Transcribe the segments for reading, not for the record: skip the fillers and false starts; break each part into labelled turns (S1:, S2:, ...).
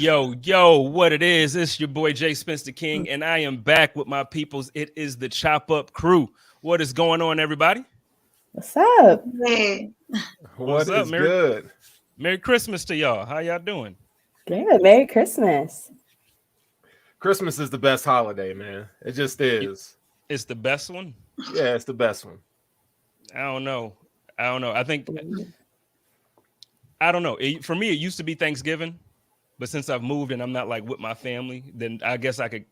S1: Yo, what it is? It's your boy Jay Spence the King, and I am back with my peoples. It is the Chop Up crew. What is going on, everybody?
S2: What's up?
S3: Hey,
S1: What's
S4: What
S1: up?
S4: is good?
S1: Merry Christmas to y'all. How y'all doing?
S2: Good. Merry Christmas.
S4: Christmas is the best holiday, man. It just is.
S1: It's the best one.
S4: Yeah, it's the best one.
S1: I don't know. I think I don't know. For me, it used to be Thanksgiving, but since I've moved and I'm not like with my family, then I guess I can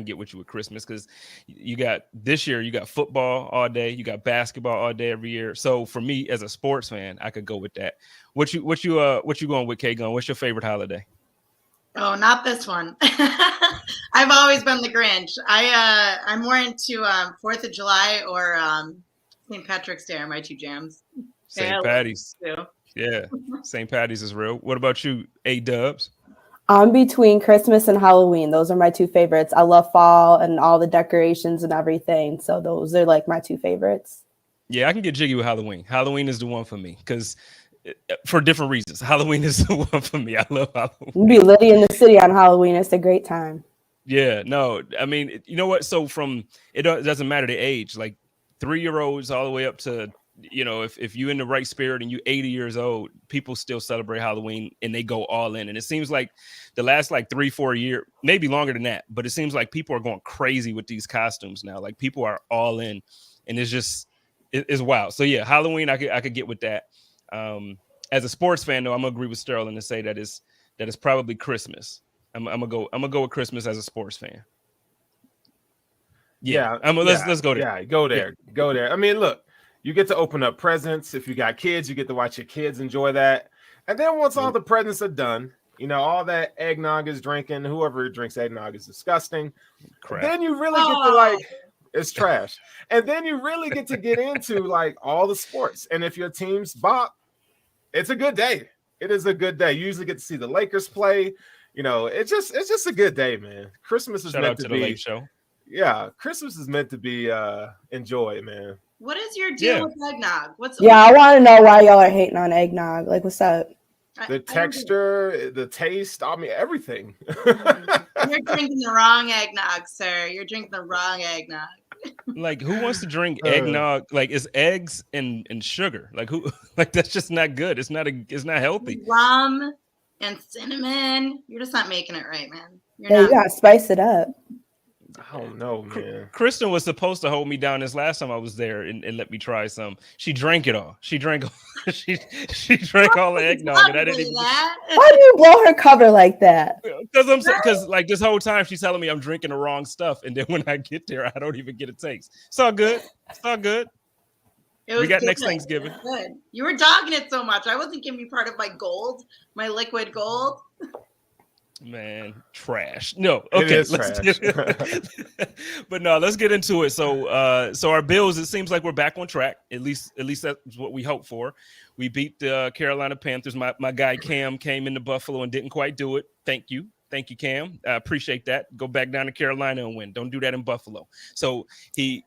S1: get with you with Christmas because you got this year you got football all day, you got basketball all day every year. So for me as a sports fan, I could go with that. What you going with, K Gun? What's your favorite holiday?
S3: oh, not this one. I've always been the Grinch. I'm more into 4th of July or St. Patrick's Day are my two jams.
S1: St. Patty's. Yeah, St. Patty's is real. What about you, A-Dubs?
S2: I'm between Christmas and Halloween. Those are my two favorites. I love fall and all the decorations and everything. So those are like my two favorites.
S1: Yeah, I can get jiggy with Halloween. Halloween is the one for me because for different reasons. Halloween is the one for me. I love Halloween.
S2: We'll be litty in the city on Halloween. It's a great time.
S1: Yeah, no, I mean, you know what? So it doesn't matter the age, like 3-year-olds all the way up to, if you're in the right spirit and you're 80 years old, people still celebrate Halloween and they go all in. And it seems like the last like 3-4 years, maybe longer than that, but it seems like people are going crazy with these costumes now. Like people are all in, and it's wild. So yeah, Halloween, I could get with that. As a sports fan, though, I'm gonna agree with Sterling and say that is probably Christmas. I'm gonna go with Christmas as a sports fan. Yeah. Let's go there.
S4: Yeah, go there. I mean, look, you get to open up presents. If you got kids, you get to watch your kids enjoy that. And then once all the presents are done, all that eggnog is drinking. Whoever drinks eggnog is disgusting.
S1: Crap.
S4: Then you really get to it's trash. And then you really get into like all the sports. And if your team's bop, it's a good day. It is a good day. You usually get to see the Lakers play. It's just a good day, man. Christmas is meant to be.
S1: Late show.
S4: Yeah, Christmas is meant to be enjoyed, man.
S3: What is your deal with eggnog?
S2: I want to know why y'all are hating on eggnog. Like, what's up?
S4: The texture, the taste, I mean, everything.
S3: You're drinking the wrong eggnog, sir. You're drinking the wrong eggnog.
S1: Like, who wants to drink eggnog? Like, it's eggs and sugar. Like, who? Like, that's just not good. It's not healthy.
S3: Rum and cinnamon. You're just not making it right, man.
S2: You gotta spice it up.
S4: I don't know, man.
S1: Kristen was supposed to hold me down this last time I was there and let me try some. She drank it all. She drank she drank all the eggnog. And I didn't
S2: Why do you blow her cover like that?
S1: Because like this whole time she's telling me I'm drinking the wrong stuff, and then when I get there, I don't even get a taste. It's all good. We got
S3: good.
S1: Next Thanksgiving.
S3: Good. You were dogging it so much. I wasn't giving you part of my gold, my liquid gold.
S1: Man, trash. No, okay. But no, let's get into it. So our Bills, it seems like we're back on track. At least that's what we hope for. We beat the Carolina Panthers. My guy Cam came into Buffalo and didn't quite do it. Thank you, Cam. I appreciate that. Go back down to Carolina and win. Don't do that in Buffalo. So he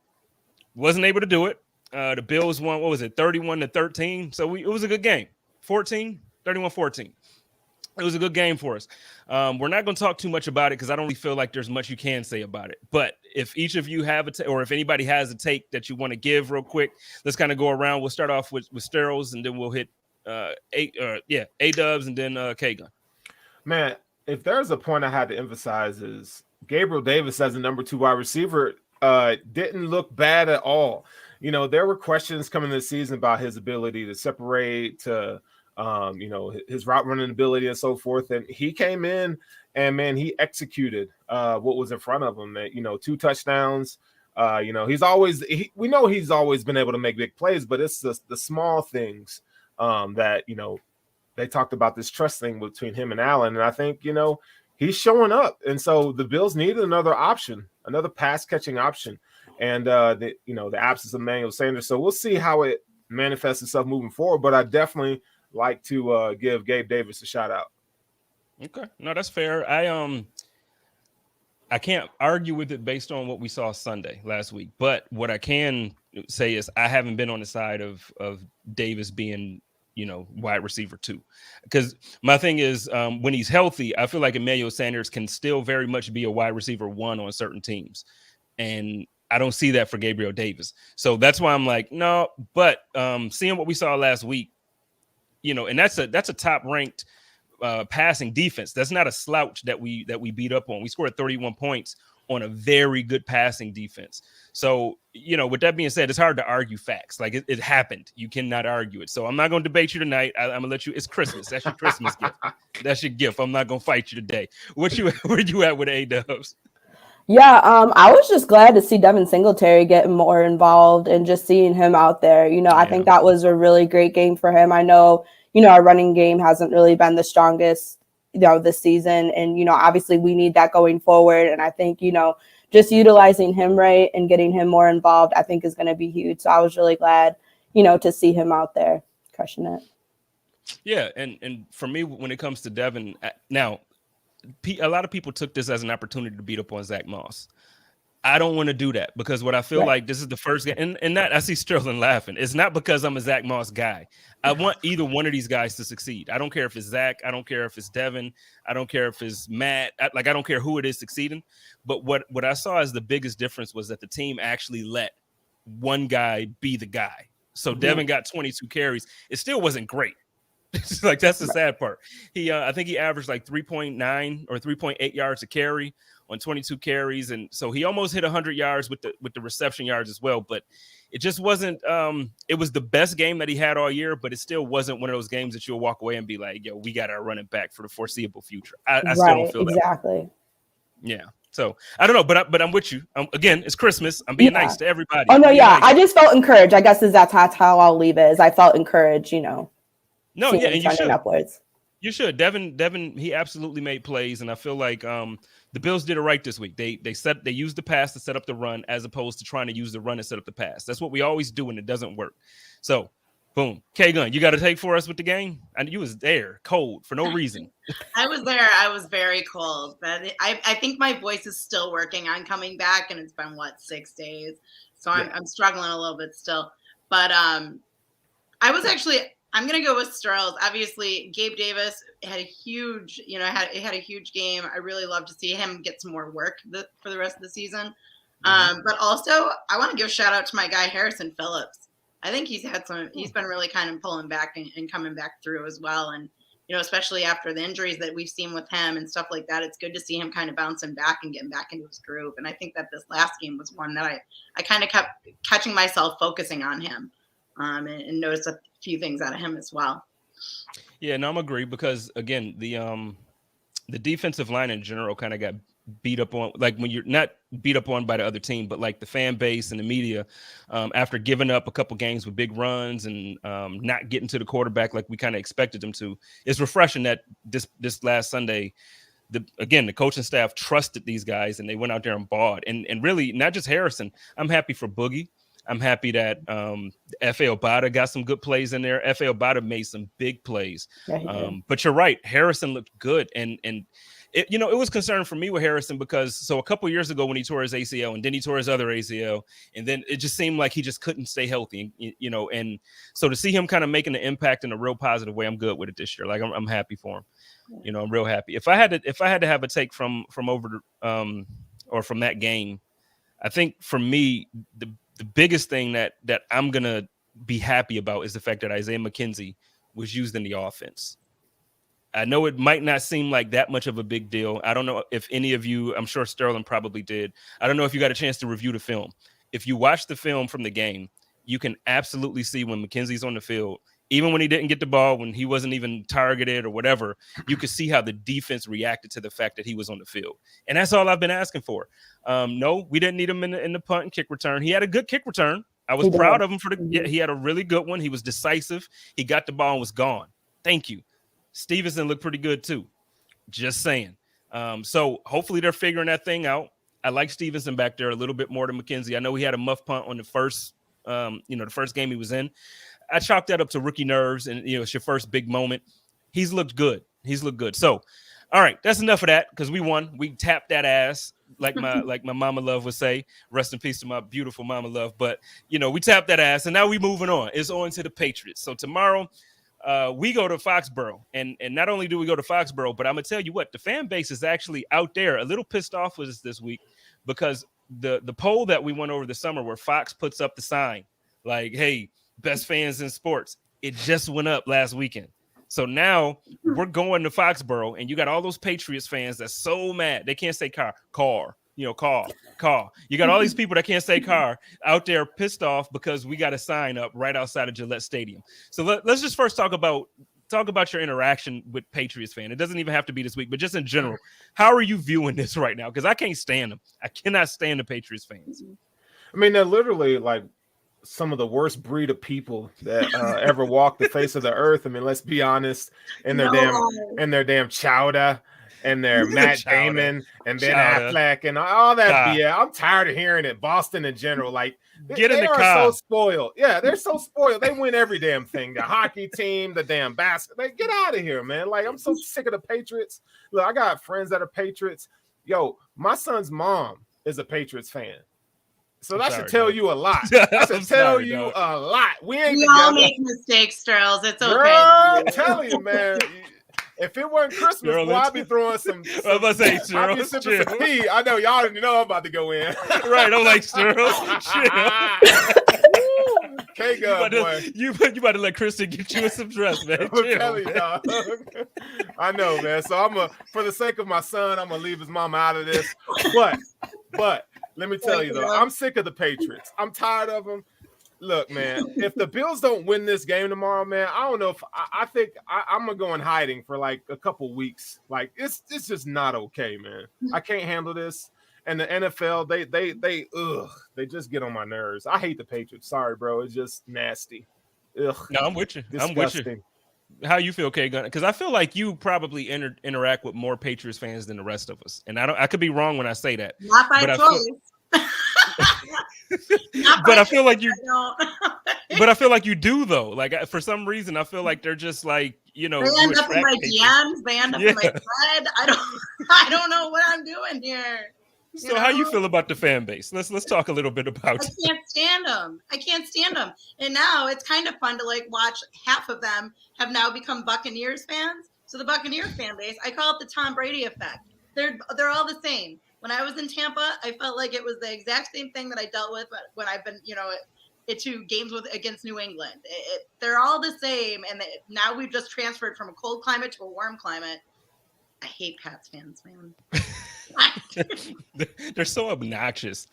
S1: wasn't able to do it. The Bills won. What was it? 31-13. So it was a good game. 31-14. It was a good game for us. We're not going to talk too much about it because I don't really feel like there's much you can say about it. But if each of you have or if anybody has a take that you want to give real quick, let's kind of go around. We'll start off with Steros, and then we'll hit A-Dubs and then K-Gun.
S4: Man, if there's a point I had to emphasize is Gabriel Davis as a number 2 wide receiver didn't look bad at all. There were questions coming this season about his ability to separate, to his route running ability and so forth. And he came in and, man, he executed what was in front of him. 2 touchdowns. We know he's always been able to make big plays, but it's the small things that, they talked about this trust thing between him and Allen. And I think, he's showing up. And so the Bills needed another option, another pass catching option. And, the absence of Emmanuel Sanders. So we'll see how it manifests itself moving forward. But I definitely like to give Gabe Davis a shout out.
S1: Okay, no, that's fair. I can't argue with it based on what we saw Sunday last week, but what I can say is I haven't been on the side of Davis being wide receiver 2. Because my thing is, when he's healthy, I feel like Emmanuel Sanders can still very much be a wide receiver 1 on certain teams. And I don't see that for Gabriel Davis. So that's why I'm like, no, but seeing what we saw last week, and that's a top ranked passing defense. That's not a slouch that we beat up on. We scored 31 points on a very good passing defense. So, with that being said, it's hard to argue facts. Like it happened. You cannot argue it. So I'm not going to debate you tonight. I'm going to let you. It's Christmas. That's your Christmas gift. That's your gift. I'm not going to fight you today. Where you at with A-Dubs?
S2: Yeah, I was just glad to see Devin Singletary getting more involved and just seeing him out there. I think that was a really great game for him. I know, our running game hasn't really been the strongest, this season. And, obviously we need that going forward. And I think, just utilizing him right and getting him more involved, I think is going to be huge. So I was really glad, to see him out there crushing it.
S1: Yeah. And for me, when it comes to Devin, now, a lot of people took this as an opportunity to beat up on Zach Moss. I don't want to do that because what I feel like this is the first game, and that I see Sterling laughing. It's not because I'm a Zach Moss guy. I want either one of these guys to succeed. I don't care if it's Zach. I don't care if it's Devin. I don't care if it's Matt. I don't care who it is succeeding. But what I saw as the biggest difference was that the team actually let one guy be the guy. So Devin got 22 carries. It still wasn't great. Like that's the sad part. I think he averaged like 3.9 or 3.8 yards a carry on 22 carries, and so he almost hit 100 yards with the reception yards as well. But it just wasn't. It was the best game that he had all year, but it still wasn't one of those games that you'll walk away and be like, "Yo, we got our running back for the foreseeable future." I still don't feel
S2: exactly.
S1: That. Yeah. So I don't know, but I'm with you. Again, it's Christmas. I'm being nice to everybody.
S2: Oh no, yeah.
S1: Nice.
S2: I just felt encouraged. I guess that's how I'll leave it. Is I felt encouraged.
S1: No, yeah, and you should.
S2: Upwards.
S1: You should. Devin, he absolutely made plays, and I feel like the Bills did it right this week. They used the pass to set up the run as opposed to trying to use the run to set up the pass. That's what we always do, and it doesn't work. So, boom. K-Gun, you got to take for us with the game? And you was there, cold, for no reason.
S3: I was there. I was very cold. But I think my voice is still working on coming back, and it's been, 6 days? So I'm struggling a little bit still. But I was actually – I'm going to go with Sterles. Obviously, Gabe Davis had a huge, had a huge game. I really love to see him get some more work for the rest of the season. But also, I want to give a shout out to my guy, Harrison Phillips. I think he's been really kind of pulling back and coming back through as well. And, especially after the injuries that we've seen with him and stuff like that, it's good to see him kind of bouncing back and getting back into his groove. And I think that this last game was one that I kind of kept catching myself focusing on him and noticed a few things out of him as well.
S1: Yeah, no, I'm agree because again, the defensive line in general kind of got beat up on, like when you're not beat up on by the other team, but like the fan base and the media, after giving up a couple games with big runs and not getting to the quarterback like we kind of expected them to. It's refreshing that this last Sunday, the coaching staff trusted these guys and they went out there and balled. And really, not just Harrison. I'm happy for Boogie. I'm happy that F.A. Obata got some good plays in there. F.A. Obata made some big plays. Yeah, but you're right. Harrison looked good. And it was concern for me with Harrison because a couple years ago when he tore his ACL and then he tore his other ACL and then it just seemed like he just couldn't stay healthy. And so to see him kind of making an impact in a real positive way, I'm good with it this year. Like I'm happy for him. I'm real happy. If I had to have a take from over or from that game, I think for me, the biggest thing that I'm going to be happy about is the fact that Isaiah McKenzie was used in the offense. I know it might not seem like that much of a big deal. I don't know if any of you, I'm sure Sterling probably did. I don't know if you got a chance to review the film. If you watch the film from the game, you can absolutely see when McKenzie's on the field, even when he didn't get the ball, when he wasn't even targeted or whatever, you could see how the defense reacted to the fact that he was on the field. And that's all I've been asking for. No, we didn't need him in the punt and kick return. He had a good kick return. I was proud of him he had a really good one. He was decisive. He got the ball and was gone. Thank you. Stevenson looked pretty good too. Just saying. So hopefully they're figuring that thing out. I like Stevenson back there a little bit more than McKenzie. I know he had a muff punt on the first game he was in. I chalked that up to rookie nerves, and it's your first big moment. He's looked good. So, all right, that's enough of that because we won. We tapped that ass, like my mama love would say. Rest in peace to my beautiful mama love. But we tapped that ass, and now we moving on. It's on to the Patriots. So tomorrow, we go to Foxborough, and not only do we go to Foxborough, but I'm gonna tell you what, the fan base is actually out there a little pissed off with us this week because the poll that we went over the summer where Fox puts up the sign like, hey, best fans in sports, it just went up last weekend. So now we're going to Foxborough, and you got all those Patriots fans that's so mad they can't say car, car. You got all these people that can't say car out there pissed off because we got a sign up right outside of Gillette Stadium. So let's just first talk about your interaction with Patriots fan. It doesn't even have to be this week, but just in general, how are you viewing this right now? Because I can't stand them. I cannot stand the Patriots fans.
S4: I mean, they're literally like some of the worst breed of people that ever walked the face of the earth. I mean, let's be honest. And their damn chowder and their Matt Damon and Ben Affleck and all that. Yeah, I'm tired of hearing it. Boston in general, like
S1: Get in the car.
S4: So spoiled. Yeah, they're so spoiled. They win every damn thing. The hockey team, the damn basketball. Like, get out of here, man. Like, I'm so sick of the Patriots. Look, I got friends that are Patriots. Yo, my son's mom is a Patriots fan. So that should tell you a lot. That should tell you a lot. We
S3: all make mistakes, Sterls. It's okay.
S4: Girl, I'm telling you, man. If it wasn't Christmas, boy, I'd be throwing some.
S1: I was about to say,
S4: I'd be sipping some tea. I know y'all didn't know I'm about to go in.
S1: Right, I'm like, Sterl.
S4: K-Gun, boy.
S1: You about to let Kristen get you in some dress, man.
S4: I'm telling you, dog. I know, man. So for the sake of my son, I'm gonna leave his mama out of this. But let me tell you though, I'm sick of the Patriots. I'm tired of them. Look, man, if the Bills don't win this game tomorrow, man, I don't know if I think I'm gonna go in hiding for like a couple weeks. Like it's just not okay, man. I can't handle this. And the NFL, they just get on my nerves. I hate the Patriots. Sorry, bro. It's just nasty. Ugh. No,
S1: I'm with you.
S4: Disgusting.
S1: I'm with you. How you feel, K-Gun? Because I feel like you probably interact with more Patriots fans than the rest of us, and I could be wrong when I say that.
S3: Not by choice.
S1: But I feel like you. But I feel like you do though. Like for some reason, I feel like they're just like
S3: they end up in my DMs. They end up in my thread. I don't know what I'm doing here.
S1: So how you feel about the fan base? Let's talk a little bit about it.
S3: I can't stand them. And now it's kind of fun to like watch. Half of them have now become Buccaneers fans. So the Buccaneers fan base, I call it the Tom Brady effect. They're all the same. When I was in Tampa, I felt like it was the exact same thing that I dealt with when I've been, into games against New England. They're all the same, and now we've just transferred from a cold climate to a warm climate. I hate Pats fans, man.
S1: They're so obnoxious.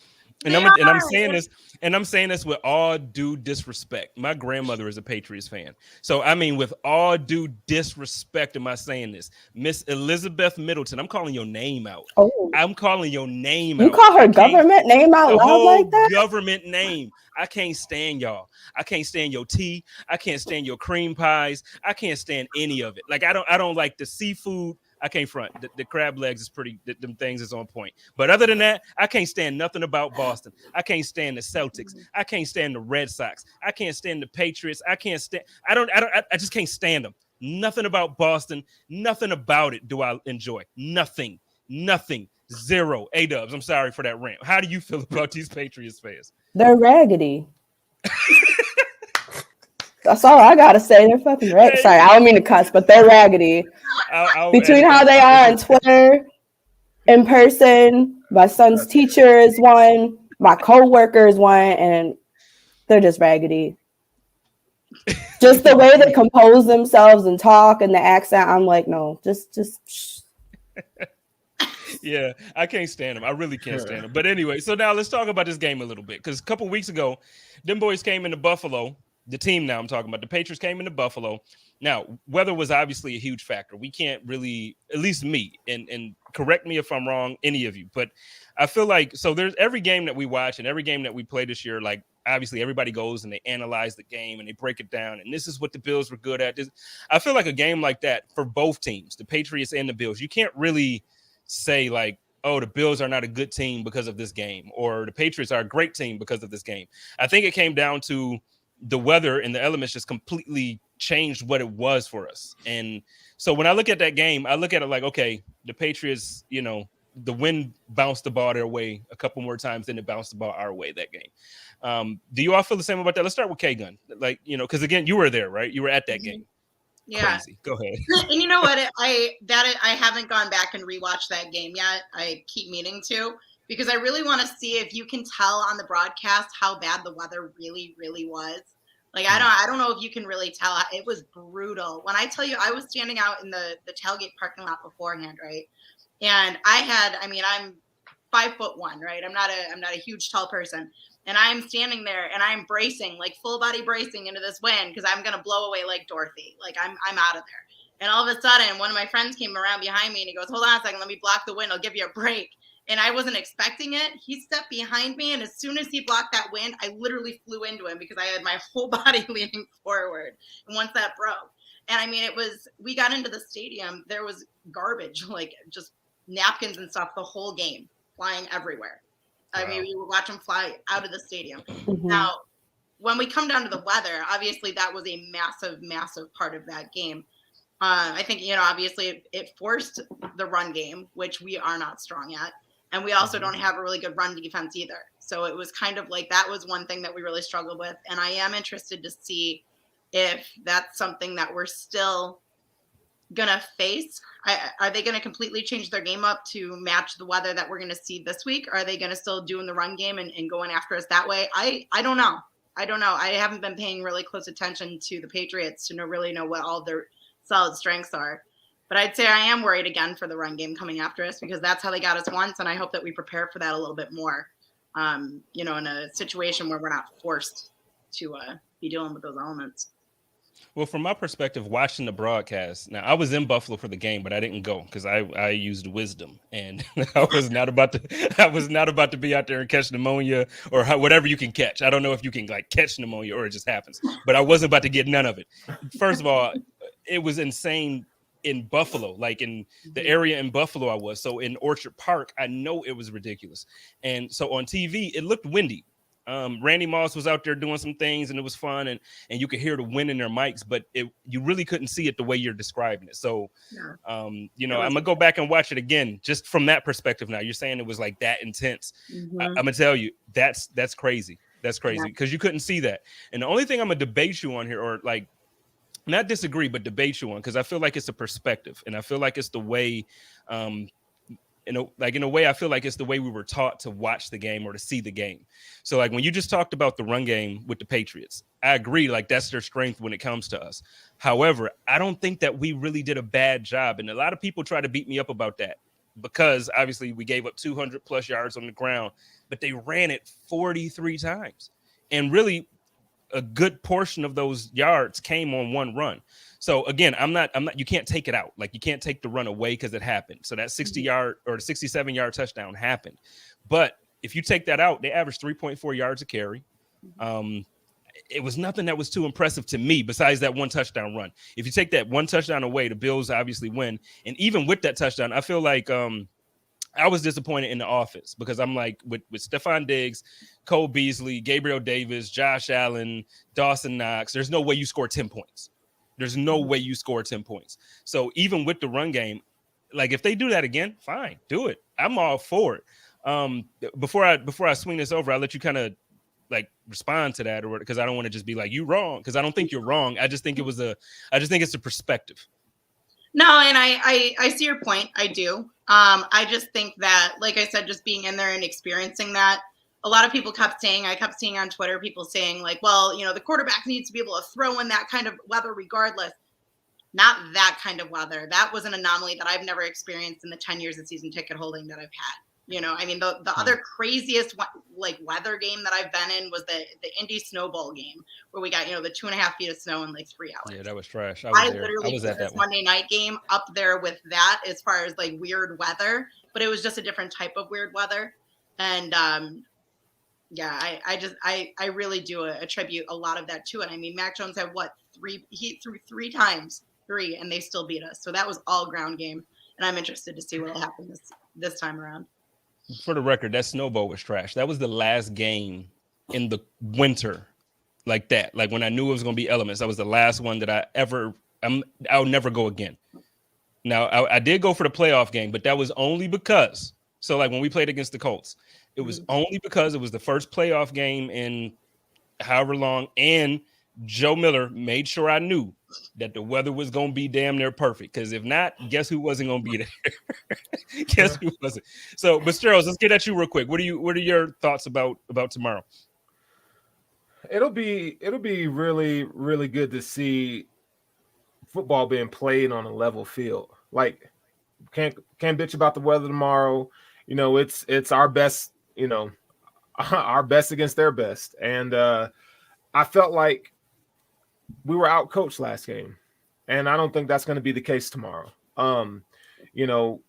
S1: And I'm saying this with all due disrespect. My grandmother is a Patriots fan. So I mean, with all due disrespect, am I saying this? Miss Elizabeth Middleton, I'm calling your name out.
S2: Oh.
S1: I'm calling your name out.
S2: You call her government name out loud like that?
S1: Government name. I can't stand y'all. I can't stand your tea. I can't stand your cream pies. I can't stand any of it. Like I don't like the seafood. I can't front. The crab legs is pretty. Them things is on point. But other than that, I can't stand nothing about Boston. I can't stand the Celtics. I can't stand the Red Sox. I can't stand the Patriots. I just can't stand them. Nothing about Boston. Nothing about it do I enjoy. Nothing. Zero. A-dubs. I'm sorry for that rant. How do you feel about these Patriots fans?
S2: They're raggedy. That's all I gotta say. They're fucking raggedy. Sorry, I don't mean to cuss, but they're raggedy. Between how they are on Twitter, in person, my son's teacher is one, my co-worker is one, and they're just raggedy. Just the way they compose themselves and talk and the accent, I'm like, no, just.
S1: Yeah, I can't stand them. I really can't stand them. But anyway, so now let's talk about this game a little bit, because a couple weeks ago, them boys came into Buffalo. The team now I'm talking about, the Patriots came into Buffalo. Now, weather was obviously a huge factor. We can't really, at least me, and correct me if I'm wrong, any of you, but I feel like, so there's every game that we watch and every game that we play this year, like obviously everybody goes and they analyze the game and they break it down, and this is what the Bills were good at. I feel like a game like that for both teams, the Patriots and the Bills, you can't really say like, oh, the Bills are not a good team because of this game, or the Patriots are a great team because of this game. I think it came down to the weather and the elements just completely changed what it was for us. And so when I look at that game, I look at it like, okay, the Patriots, the wind bounced the ball their way a couple more times than it bounced the ball our way that game. Do you all feel the same about that? Let's start with K-Gun. Like, because again, you were there, right? You were at that game.
S3: Yeah.
S1: Crazy. Go ahead.
S3: And you know what? I haven't gone back and rewatched that game yet. I keep meaning to, because I really want to see if you can tell on the broadcast how bad the weather really, really was. Like I don't know if you can really tell. It was brutal. When I tell you, I was standing out in the tailgate parking lot beforehand, right? And I'm 5'1", right? I'm not a huge tall person. And I'm standing there and I'm bracing, like full body bracing into this wind because I'm gonna blow away like Dorothy. Like I'm out of there. And all of a sudden, one of my friends came around behind me and he goes, "Hold on a second, let me block the wind. I'll give you a break." And I wasn't expecting it. He stepped behind me, and as soon as he blocked that wind, I literally flew into him because I had my whole body leaning forward. And once that broke, and I mean, we got into the stadium, there was garbage, like just napkins and stuff the whole game, flying everywhere. Wow. I mean, we would watch them fly out of the stadium. Mm-hmm. Now, when we come down to the weather, obviously that was a massive, massive part of that game. I think, obviously it forced the run game, which we are not strong at. And we also don't have a really good run defense either. So it was kind of like that was one thing that we really struggled with. And I am interested to see if that's something that we're still going to face. Are they going to completely change their game up to match the weather that we're going to see this week? Or are they going to still doing the run game and going after us that way? I don't know. I haven't been paying really close attention to the Patriots to really know what all their solid strengths are. But I'd say I am worried again for the run game coming after us because that's how they got us once. And I hope that we prepare for that a little bit more, in a situation where we're not forced to be dealing with those elements.
S1: Well, from my perspective, watching the broadcast, now I was in Buffalo for the game, but I didn't go because I used wisdom, and I was not about to be out there and catch pneumonia or whatever you can catch. I don't know if you can catch pneumonia or it just happens, but I wasn't about to get none of it. First of all, it was insane in Buffalo, like in the area in Buffalo I was. So in Orchard Park, I know it was ridiculous. And so on TV, it looked windy. Randy Moss was out there doing some things and it was fun and you could hear the wind in their mics, but you really couldn't see it the way you're describing it. So, I'm going to go back and watch it again, just from that perspective. Now you're saying it was like that intense. Mm-hmm. I'm going to tell you that's crazy. That's crazy because you couldn't see that. And the only thing I'm going to debate you on here or not disagree, but debate you on, because I feel like it's a perspective and I feel like it's the way, in a way, I feel like it's the way we were taught to watch the game or to see the game. So when you just talked about the run game with the Patriots, I agree, that's their strength when it comes to us. However, I don't think that we really did a bad job. And a lot of people try to beat me up about that because obviously we gave up 200 plus yards on the ground, but they ran it 43 times. And really, a good portion of those yards came on one run. So again, I'm not, you can't take it out. You can't take the run away because it happened. So that 60-yard or 67-yard touchdown happened. But if you take that out, they averaged 3.4 yards a carry. It was nothing that was too impressive to me besides that one touchdown run. If you take that one touchdown away, the Bills obviously win. And even with that touchdown, I feel like I was disappointed in the offense because I'm with Stephon Diggs, Cole Beasley, Gabriel Davis, Josh Allen, Dawson Knox, there's no way you score 10 points. There's no way you score 10 points. So even with the run game, if they do that again, fine, do it. I'm all for it. Before I swing this over, I'll let you kind of respond to that, or because I don't want to just be you wrong, because I don't think you're wrong. I just think it's a perspective.
S3: No, and I see your point. I do. I just think that, like I said, just being in there and experiencing that, a lot of people I kept seeing on Twitter, people saying the quarterback needs to be able to throw in that kind of weather regardless. Not that kind of weather. That was an anomaly that I've never experienced in the 10 years of season ticket holding that I've had. The other craziest weather game that I've been in was the Indy Snowball game where we got, the 2.5 feet of snow in 3 hours.
S1: Yeah, that was trash.
S3: I literally was at that Monday night game up there with that as far as weird weather, but it was just a different type of weird weather. And I really do attribute a lot of that to it. I mean, Mac Jones had he threw 3 times, and they still beat us. So that was all ground game. And I'm interested to see what will happen this time around.
S1: For the record, that snowball was trash. That was the last game in the winter like that. When I knew it was going to be elements, that was the last one that I'll never go again. Now, I did go for the playoff game, but that was only because, when we played against the Colts, it was only because it was the first playoff game in however long, and Joe Miller made sure I knew that the weather was going to be damn near perfect. Because if not, guess who wasn't going to be there? Guess who wasn't? So, but Sterles, let's get at you real quick. What are your thoughts about tomorrow?
S4: It'll be really, really good to see football being played on a level field. Like, can't bitch about the weather tomorrow. You know, it's our best, you know, our best against their best. And I felt like we were out coached last game, and I don't think that's going to be the case tomorrow. You know,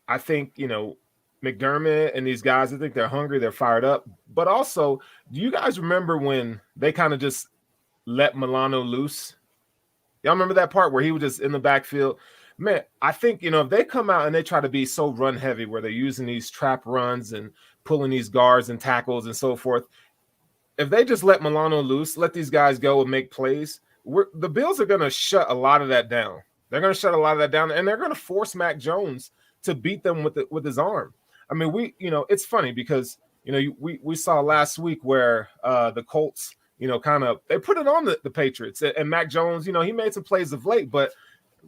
S4: I think, you know, McDermott and these guys, I think they're hungry, they're fired up. But also, do you guys remember when they kind of just let Milano loose? Y'all remember that part where he was just in the backfield? Man, I think, you know, if they come out and they try to be so run heavy where they're using these trap runs and pulling these guards and tackles and so forth, if they just let Milano loose, let these guys go and make plays, the Bills are going to shut a lot of that down. They're going to shut a lot of that down, and they're going to force Mac Jones to beat them with his arm. I mean, it's funny because, you know, we saw last week where the Colts, you know, kind of they put it on the Patriots, and Mac Jones, you know, he made some plays of late, but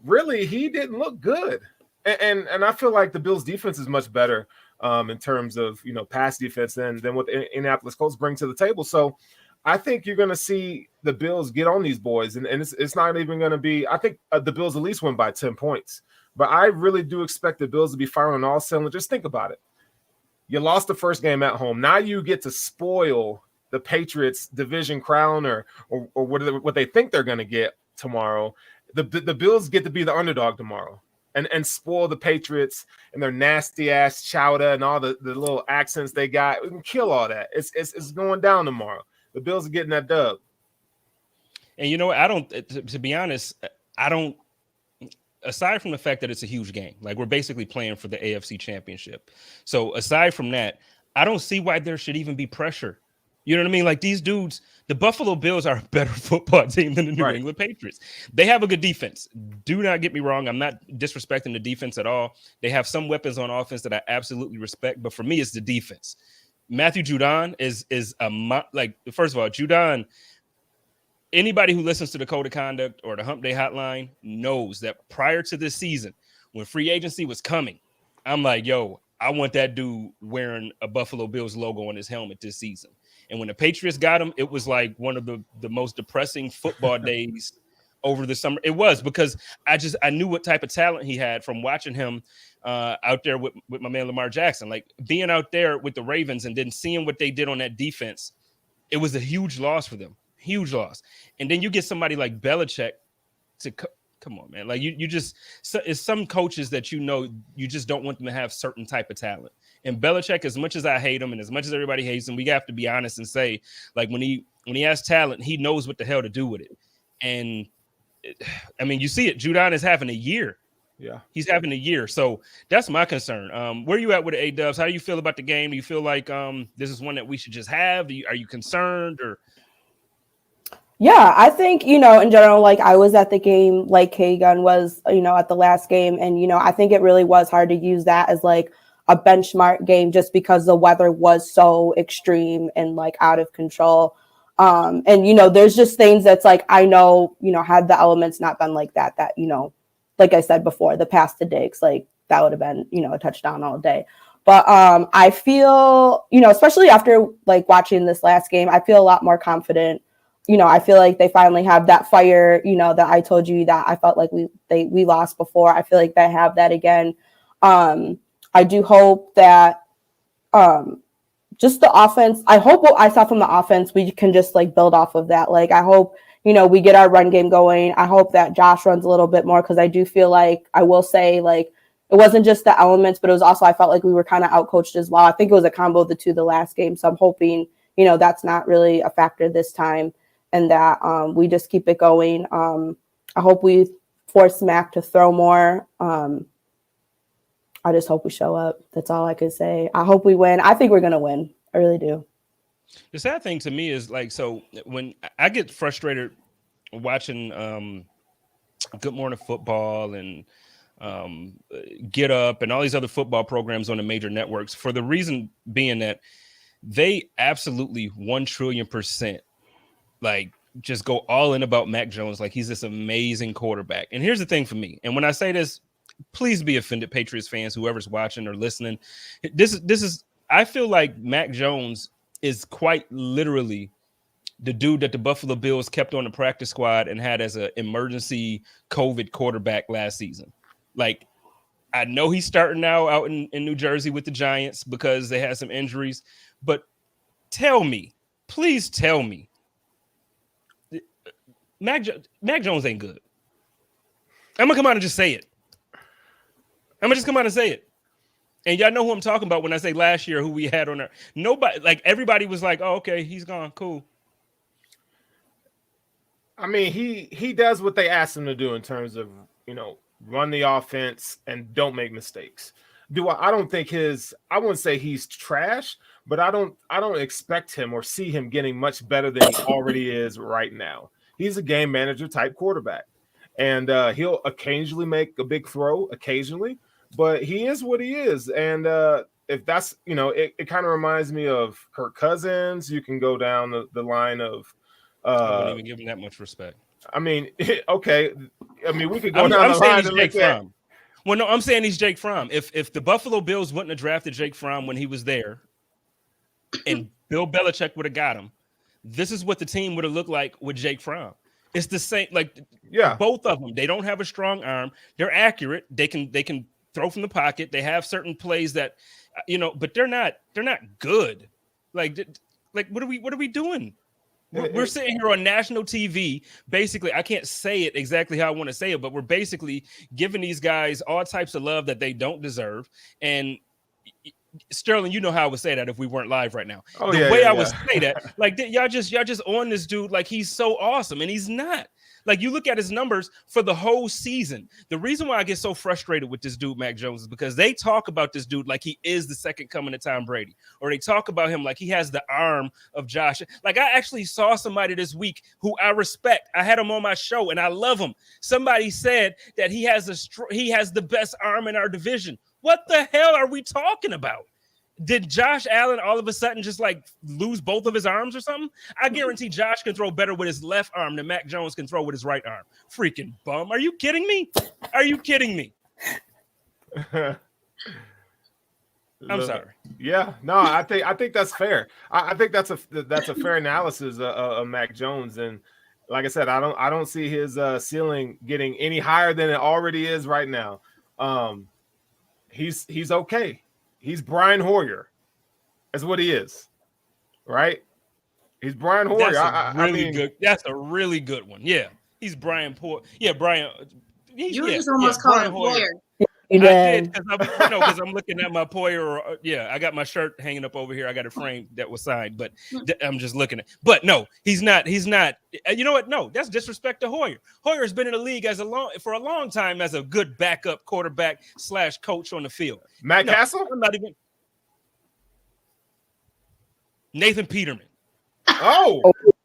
S4: really he didn't look good. And I feel like the Bills defense is much better in terms of, you know, pass defense than what the Indianapolis Colts bring to the table. So I think you're going to see the Bills get on these boys, and it's not even going to be – I think the Bills at least win by 10 points. But I really do expect the Bills to be firing on all cylinders. Just think about it. You lost the first game at home. Now you get to spoil the Patriots' division crown or what they think they're going to get tomorrow. The Bills get to be the underdog tomorrow and spoil the Patriots and their nasty-ass chowder and all the little accents they got. We can kill all that. It's going down tomorrow. The Bills are getting that dub.
S1: And, you know, I don't, to be honest, I don't, aside from the fact that it's a huge game, like we're basically playing for the AFC Championship. So aside from that, I don't see why there should even be pressure. You know what I mean? Like these dudes, the Buffalo Bills are a better football team than the New England Patriots. They have a good defense. Do not get me wrong. I'm not disrespecting the defense at all. They have some weapons on offense that I absolutely respect. But for me, it's the defense. Matthew Judon is like, first of all, Judon, anybody who listens to the Code of Conduct or the Hump Day Hotline knows that prior to this season, when free agency was coming, I'm like, yo, I want that dude wearing a Buffalo Bills logo on his helmet this season. And when the Patriots got him, it was like one of the most depressing football days over the summer. It was because I knew what type of talent he had from watching him out there with my man Lamar Jackson. Like being out there with the Ravens and then seeing what they did on that defense, it was a huge loss for them. Huge loss. And then you get somebody like Belichick to come on, man. Like you just, it's some coaches that, you know, you just don't want them to have certain type of talent. And Belichick, as much as I hate him and as much as everybody hates him, we have to be honest and say, like when he has talent, he knows what the hell to do with it. And I mean, you see it. Judon is having a year.
S4: Yeah,
S1: he's having a year. So that's my concern. Where are you at with the A-Dubs? How do you feel about the game? Do you feel like this is one that we should just have? Are you concerned or?
S2: Yeah, I think, you know, in general, like I was at the game, like K-Gun was, you know, at the last game. And, you know, I think it really was hard to use that as like a benchmark game just because the weather was so extreme and like out of control. And, you know, there's just things that's like, I know, you know, had the elements not been like that, you know, like I said before, the pass to Diggs, like that would have been, you know, a touchdown all day. But I feel, you know, especially after like watching this last game, I feel a lot more confident. You know, I feel like they finally have that fire, you know, that I told you that I felt like we lost before. I feel like they have that again. I do hope that just the offense, I hope what I saw from the offense, we can just like build off of that. Like, I hope, you know, we get our run game going. I hope that Josh runs a little bit more because I do feel like, I will say, like, it wasn't just the elements, but it was also, I felt like we were kind of outcoached as well. I think it was a combo of the two the last game. So I'm hoping, you know, that's not really a factor this time. And that we just keep it going. I hope we force Mac to throw more. I just hope we show up. That's all I could say. I hope we win. I think we're going to win. I really do.
S1: The sad thing to me is like, so when I get frustrated watching Good Morning Football and Get Up and all these other football programs on the major networks, for the reason being that they absolutely 1,000,000,000% like just go all in about Mac Jones like he's this amazing quarterback. And here's the thing for me. And when I say this, please be offended, Patriots fans, whoever's watching or listening. This is I feel like Mac Jones is quite literally the dude that the Buffalo Bills kept on the practice squad and had as an emergency COVID quarterback last season. Like, I know he's starting now out in New Jersey with the Giants because they had some injuries, but tell me, please tell me, Mac Jones ain't good. I'm going to come out and just say it. I'm going to just come out and say it. And y'all know who I'm talking about when I say last year who we had on there. Nobody, like everybody was like, oh, okay, he's gone. Cool.
S4: I mean, he does what they asked him to do in terms of, run the offense and don't make mistakes. I don't think I wouldn't say he's trash, but I don't expect him or see him getting much better than he already is right now. He's a game manager type quarterback, and he'll occasionally make a big throw occasionally, but he is what he is. And if that's, it kind of reminds me of Kirk Cousins. You can go down the line of,
S1: I wouldn't even give him that much respect.
S4: I mean, okay. I mean, we could go down the line and look at.
S1: Well, no, I'm saying he's Jake Fromm. If the Buffalo Bills wouldn't have drafted Jake Fromm when he was there, and Bill Belichick would have got him, this is what the team would have looked like with Jake Fromm. It's the same, both of them. They don't have a strong arm. They're accurate. They can throw from the pocket. They have certain plays that, but they're not good. Like what are we doing? We're sitting here on national TV. Basically, I can't say it exactly how I want to say it, but we're basically giving these guys all types of love that they don't deserve. And Sterling, you know how I would say that if we weren't live right now.
S4: Oh,
S1: the way I would say that, like y'all just on this dude like he's so awesome, and he's not. Like, you look at his numbers for the whole season. The reason why I get so frustrated with this dude, Mac Jones, is because they talk about this dude like he is the second coming of Tom Brady, or they talk about him like he has the arm of Josh. Like, I actually saw somebody this week who I respect. I had him on my show, and I love him. Somebody said that he has the best arm in our division. What the hell are we talking about? Did Josh Allen all of a sudden just like lose both of his arms or something? I guarantee Josh can throw better with his left arm than Mac Jones can throw with his right arm. Freaking bum. Are you kidding me? Are you kidding me? I'm sorry.
S4: Yeah, no, I think that's fair. I think that's a fair analysis of Mac Jones. And like I said, I don't see his ceiling getting any higher than it already is right now. He's okay. He's Brian Hoyer. That's what he is, right? He's Brian Hoyer.
S1: That's a really good one. Yeah, he's Brian Poyer. Yeah, Brian.
S3: You just almost called him Hoyer.
S2: You did.
S1: Because I'm looking at my Poyer. I got my shirt hanging up over here. I got a frame that was signed, but I'm just looking at. But no, he's not. He's not. You know what? No, that's disrespect to Hoyer. Hoyer's been in the league for a long time as a good backup quarterback / coach on the field.
S4: Matt Castle?
S1: I'm not even. Nathan Peterman.
S4: Oh.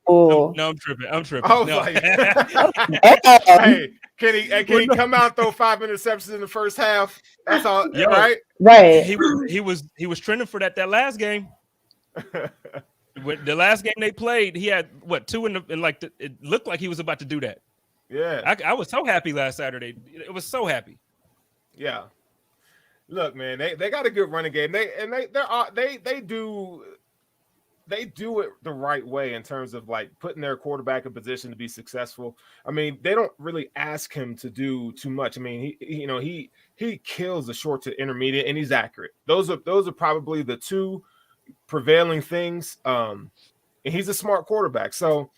S1: No, I'm tripping. I was
S4: no.
S1: like,
S4: hey, can he come out and throw 5 interceptions in the first half? That's all, right?
S2: Right.
S1: He was trending for that last game. The last game they played, he had two in it looked like he was about to do that.
S4: Yeah.
S1: I was so happy last Saturday. It was so happy.
S4: Yeah. Look, man, they got a good running game. They do it the right way in terms of like putting their quarterback in position to be successful. I mean, they don't really ask him to do too much. I mean, he kills the short to intermediate, and he's accurate. Those are probably the two prevailing things. And he's a smart quarterback, so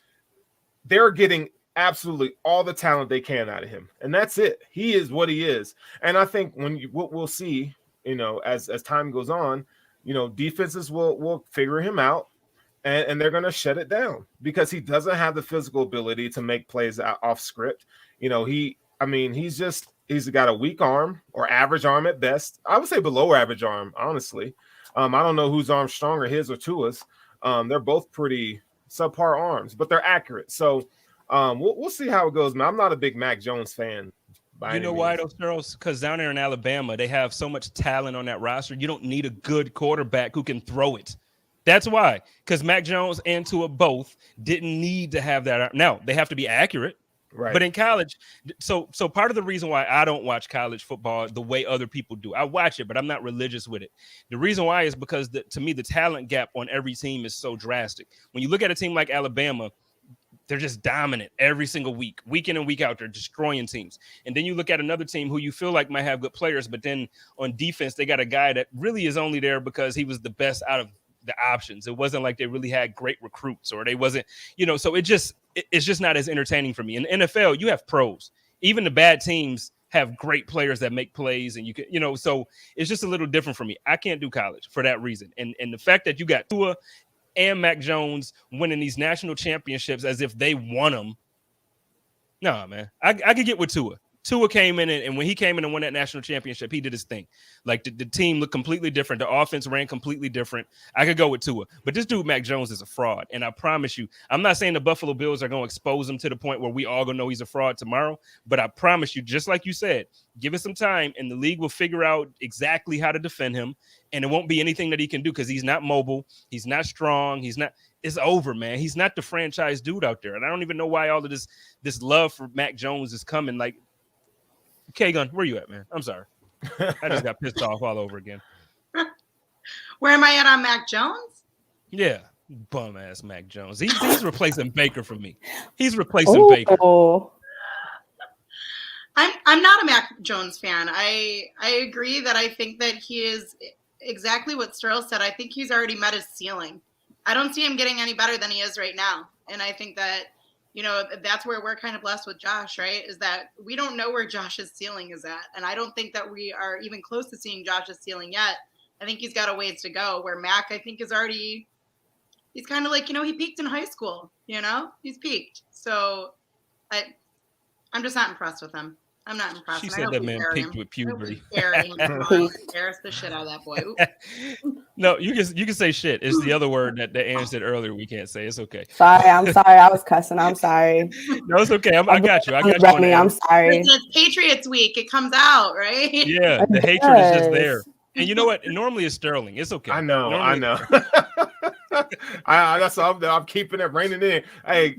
S4: they're getting absolutely all the talent they can out of him, and that's it. He is what he is, and I think what we'll see, as time goes on, defenses will figure him out. And they're going to shut it down because he doesn't have the physical ability to make plays off script. He's got a weak arm or average arm at best. I would say below average arm, honestly. I don't know whose arm's stronger, his or Tua's. They're both pretty subpar arms, but they're accurate. So we'll see how it goes, man. I'm not a big Mac Jones fan.
S1: You know why, those girls? Because down there in Alabama, they have so much talent on that roster. You don't need a good quarterback who can throw it. That's why, because Mac Jones and Tua both didn't need to have that. Now they have to be accurate,
S4: Right.
S1: But in college, so part of the reason why I don't watch college football the way other people do, I watch it, but I'm not religious with it. The reason why is because to me the talent gap on every team is so drastic. When you look at a team like Alabama, they're just dominant every single week in and week out. They're destroying teams. And then you look at another team who you feel like might have good players, but then on defense, they got a guy that really is only there because he was the best out of the options. It wasn't like they really had great recruits, or they wasn't, so it's just not as entertaining for me. In the NFL, you have pros. Even the bad teams have great players that make plays, and you can, so it's just a little different for me. I can't do college for that reason. And the fact that you got Tua and Mac Jones winning these national championships as if they won them. No, man. I could get with Tua. Tua came in, and when he came in and won that national championship, he did his thing. Like the team looked completely different. The offense ran completely different. I could go with Tua. But this dude, Mac Jones, is a fraud. And I promise you, I'm not saying the Buffalo Bills are going to expose him to the point where we all going to know he's a fraud tomorrow. But I promise you, just like you said, give it some time, and the league will figure out exactly how to defend him. And it won't be anything that he can do because he's not mobile. He's not strong. It's over, man. He's not the franchise dude out there. And I don't even know why all of this love for Mac Jones is coming. Like, K-Gun, where you at, man? I'm sorry. I just got pissed off all over again.
S3: Where am I at on Mac Jones?
S1: Yeah, bum-ass Mac Jones. He's replacing Baker for me. He's replacing Baker.
S3: I'm not a Mac Jones fan. I agree that I think that he is exactly what Sterl said. I think he's already met his ceiling. I don't see him getting any better than he is right now. And I think that, that's where we're kind of blessed with Josh, right? Is that we don't know where Josh's ceiling is at. And I don't think that we are even close to seeing Josh's ceiling yet. I think he's got a ways to go, where Mac, I think, he's kind of like, he peaked in high school, he's peaked. So I'm just not impressed with him. I'm not impressed.
S1: She said that man peaked with puberty.
S3: Embarrassed the shit out of that boy.
S1: No, you can say shit. It's the other word that Ann said earlier. We can't say. It's okay.
S2: Sorry, I'm sorry. I was cussing. I'm sorry.
S1: No, it's okay. I got you.
S2: I'm sorry.
S3: It's Patriots week. It comes out, right?
S1: Yeah, the hatred is just there. And you know what? Normally it's Sterling. It's okay.
S4: I know. That's all I'm keeping it reining in. Hey,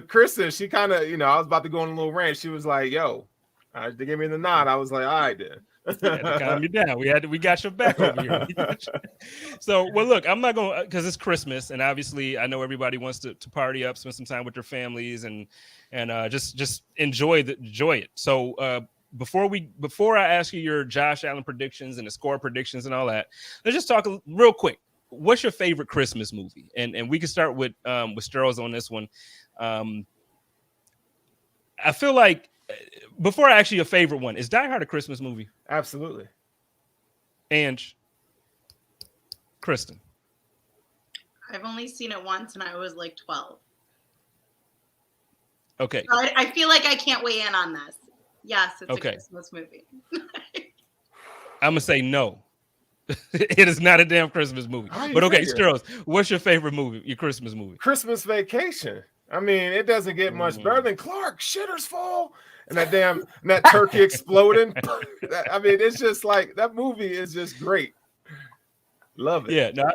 S4: Kristen, she kind of, I was about to go on a little rant. She was like, "Yo." They gave me the nod. I was like, all right, then.
S1: Had to calm you down. We got your back over here. So, well, look, I'm not going to, because it's Christmas, and obviously I know everybody wants to party up, spend some time with their families, and just enjoy it. So before I ask you your Josh Allen predictions and the score predictions and all that, let's just talk real quick. What's your favorite Christmas movie? And we can start with Sterls on this one. I feel like, before I ask you your favorite one, is Die Hard a Christmas movie?
S4: Absolutely.
S1: And Kristen?
S3: I've only seen it once, and I was like 12.
S1: Okay.
S3: So I feel like I can't weigh in on this. Yes, it's a Christmas movie.
S1: I'm going to say no. It is not a damn Christmas movie. But okay, Sterls, what's your favorite movie, your Christmas movie?
S4: Christmas Vacation. I mean, it doesn't get much better than Clark Shitter's Fall and that turkey exploding. I mean, it's just like, that movie is just great. Love it.
S1: Yeah, no,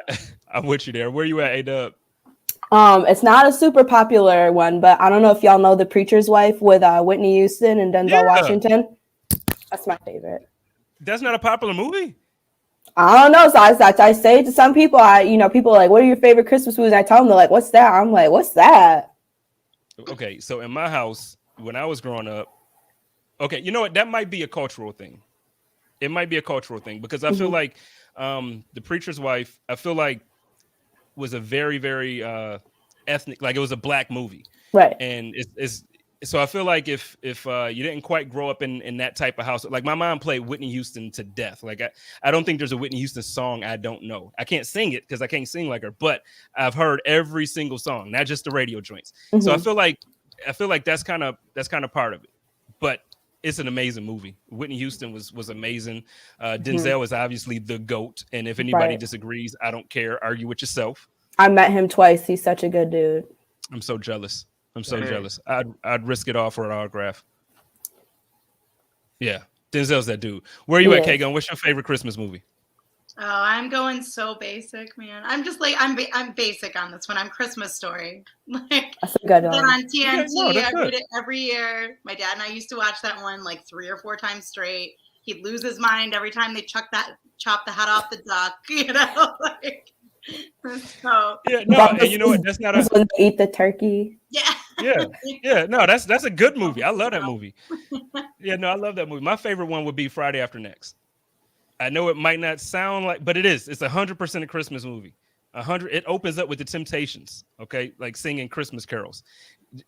S1: I'm with you there. Where you at, A-Dub?
S2: It's not a super popular one, but I don't know if y'all know The Preacher's Wife with Whitney Houston and Denzel Washington. That's my favorite.
S1: That's not a popular movie?
S2: I don't know. So I say it to some people, people are like, what are your favorite Christmas movies? And I tell them, they're like, what's that? I'm like, what's that?
S1: Okay, so in my house, when I was growing up, okay, you know what? That might be a cultural thing. It might be a cultural thing because I feel like The Preacher's Wife, I feel like was a very, very ethnic, like it was a black movie.
S2: Right.
S1: And it's so I feel like if you didn't quite grow up in that type of house, like my mom played Whitney Houston to death. Like I don't think there's a Whitney Houston song I don't know. I can't sing it because I can't sing like her, but I've heard every single song, not just the radio joints. So I feel like that's kind of part of it. But it's an amazing movie. Whitney Houston was amazing. Denzel is obviously the GOAT. And if anybody disagrees, I don't care. Argue with yourself.
S2: I met him twice. He's such a good dude.
S1: I'm so jealous. Jealous. I'd risk it all for an autograph. Yeah, Denzel's that dude. Where are you at, K-Gun? What's your favorite Christmas movie?
S3: Oh, I'm going so basic, man. I'm just like I'm basic on this one. I'm Christmas Story. Like
S2: That's a good
S3: then
S2: one.
S3: on TNT,
S1: Okay, no, that's
S3: I
S1: good.
S3: read it every year. My dad and I used to watch that one like 3 or 4 times straight. He'd lose his mind every time they chop the head off the duck, you know. Like, so
S1: Yeah, no, and you know what? That's not a
S2: when they eat the turkey.
S1: yeah. No, that's a good movie. I love that movie. Yeah, no, I love that movie. My favorite one would be Friday After Next. I know it might not sound like, but it is. It's 100% a Christmas movie. 100. It opens up with the Temptations, okay, like singing Christmas carols.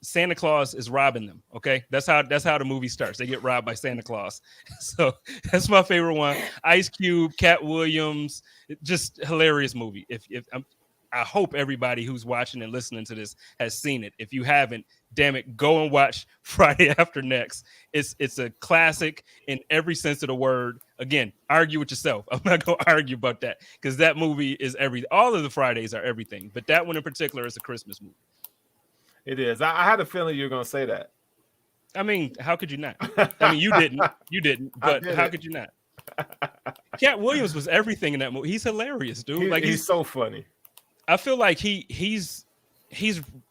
S1: Santa Claus is robbing them. Okay, that's how the movie starts. They get robbed by Santa Claus. So that's my favorite one. Ice Cube, Cat Williams, just hilarious movie. I hope everybody who's watching and listening to this has seen it. If you haven't, damn it, go and watch Friday After Next. It's a classic in every sense of the word. Again, argue with yourself. I'm not going to argue about that because that movie is everything. All of the Fridays are everything, but that one in particular is a Christmas movie.
S4: It is. I had a feeling you were going to say that.
S1: I mean, how could you not? I mean, you didn't, but how could you not? Cat Williams was everything in that movie. He's hilarious, dude.
S4: He's so funny.
S1: I feel like he's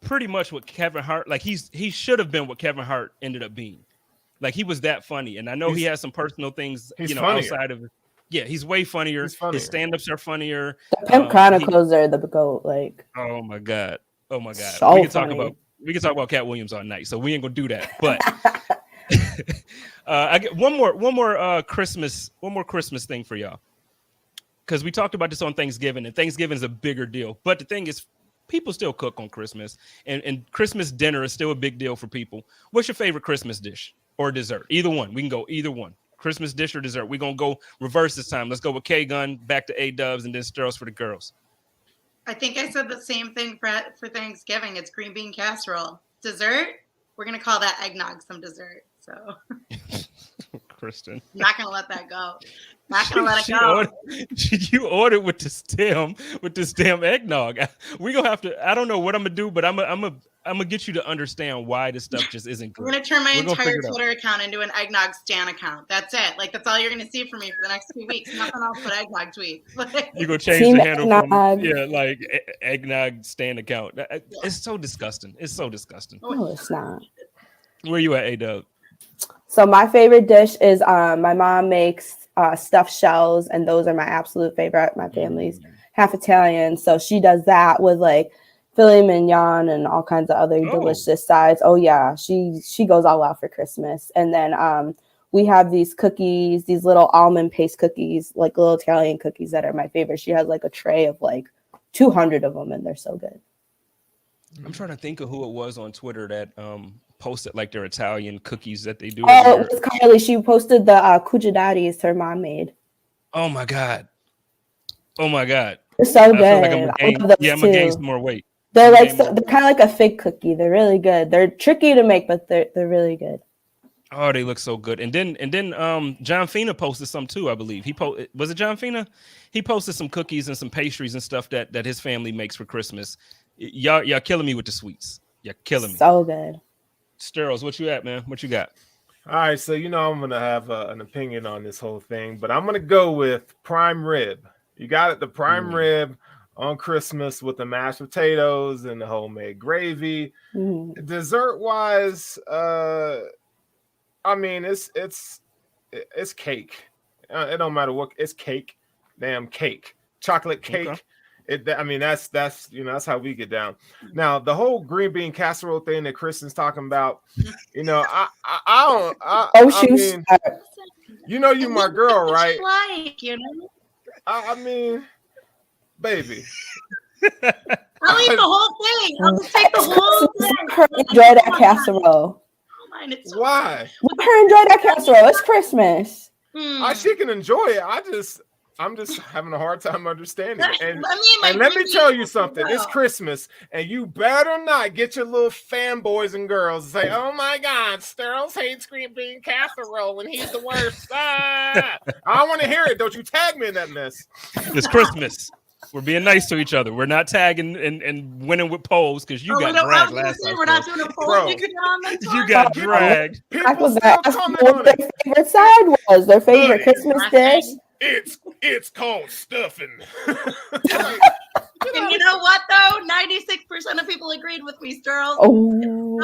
S1: pretty much what Kevin Hart, like he should have been what Kevin Hart ended up being. Like he was that funny. And I know he has some personal things, outside of it. Yeah, he's way funnier. His stand-ups are funnier.
S2: The Pimp Chronicles are the GOAT. Like,
S1: oh my God.
S2: So
S1: we can talk about Cat Williams all night, so we ain't gonna do that. But I get one more Christmas thing for y'all. Because we talked about this on Thanksgiving, and Thanksgiving is a bigger deal. But the thing is, people still cook on Christmas, and Christmas dinner is still a big deal for people. What's your favorite Christmas dish or dessert? Either one. We can go either one. Christmas dish or dessert. We're going to go reverse this time. Let's go with K-Gun, back to A-Dubs, and then Sterls for the girls.
S3: I think I said the same thing for Thanksgiving. It's green bean casserole. Dessert, we're going to call that eggnog some dessert. So,
S1: Kristen.
S3: I'm not going to let that go. Not gonna let it go.
S1: You ordered with this damn eggnog. We gonna have to. I don't know what I'm gonna do, but I'm gonna get you to understand why this stuff just isn't good.
S3: I'm gonna turn my entire Twitter account into an eggnog stan account. That's it. Like that's all you're gonna see from me for the next 2 weeks. Nothing else but eggnog tweets.
S1: You're gonna change the handle from like eggnog stan account. It's so disgusting. It's so disgusting.
S2: No, it's not.
S1: Where you at, A-Dub?
S2: So my favorite dish is my mom makes stuffed shells, and those are my absolute favorite. My family's half Italian, so she does that with like filet mignon and all kinds of other delicious sides. Oh yeah, she goes all out for Christmas. And then we have these cookies, these little almond paste cookies, like little Italian cookies that are my favorite. She has like a tray of like 200 of them, and they're so good.
S1: I'm trying to think of who it was on Twitter that posted like their Italian cookies that they do.
S2: Oh, it was Carly. She posted the cucciadatis her mom made.
S1: Oh my god!
S2: They're so good.
S1: I'm gonna gain some more weight.
S2: They're like they're kind of like a fig cookie. They're really good. They're tricky to make, but they're really good.
S1: Oh, they look so good. And then John Fina posted some too, I believe. Was it John Fina? He posted some cookies and some pastries and stuff that his family makes for Christmas. Y'all killing me with the sweets. You're killing me.
S2: So good.
S1: Sterls, what you at, man? What you got?
S4: All right, so I'm gonna have an opinion on this whole thing, but I'm gonna go with prime rib. You got it, the prime rib on Christmas with the mashed potatoes and the homemade gravy. Dessert wise, I mean it's cake. It don't matter what, it's cake, damn cake, chocolate cake. Okay. That's how we get down. Now the whole green bean casserole thing that Kristen's talking about, I mean, you my girl, right? I mean, baby.
S3: I'll eat the whole thing. I'll just take the whole thing.
S2: Her enjoy that casserole.
S4: Why?
S2: Let her enjoy that casserole. It's Christmas.
S4: She can enjoy it. I'm just having a hard time understanding. And let me tell you something. It's Christmas, and you better not get your little fanboys and girls and say, "Oh my God, Sterls hates green bean casserole, and he's the worst." I don't want to hear it. Don't you tag me in that mess.
S1: It's Christmas. We're being nice to each other. We're not tagging and winning with polls because you got dragged last time.
S3: We're not doing a poll.
S1: You got dragged.
S2: People still comment on it. Their favorite side was their favorite Christmas dish.
S4: It's called stuffing.
S3: And you know what though? 96% of people agreed with me, Sterling.
S2: Oh,